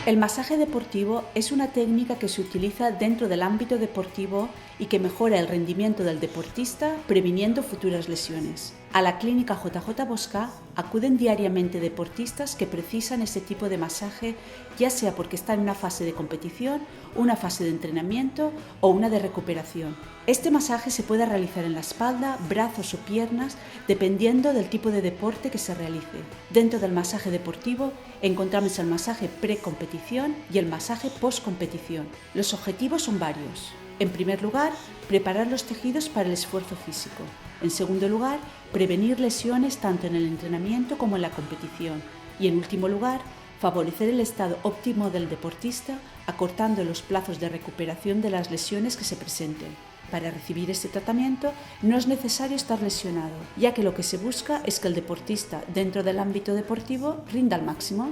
El masaje deportivo es una técnica que se utiliza dentro del ámbito deportivo y que mejora el rendimiento del deportista previniendo futuras lesiones. A la clínica JJ Bosca acuden diariamente deportistas que precisan ese tipo de masaje, ya sea porque están en una fase de competición, una fase de entrenamiento o una de recuperación. Este masaje se puede realizar en la espalda, brazos o piernas, dependiendo del tipo de deporte que se realice. Dentro del masaje deportivo encontramos el masaje pre-competición y el masaje post-competición. Los objetivos son varios. En primer lugar, preparar los tejidos para el esfuerzo físico. En segundo lugar, prevenir lesiones tanto en el entrenamiento como en la competición. Y en último lugar, favorecer el estado óptimo del deportista, acortando los plazos de recuperación de las lesiones que se presenten. Para recibir este tratamiento no es necesario estar lesionado, ya que lo que se busca es que el deportista dentro del ámbito deportivo rinda al máximo.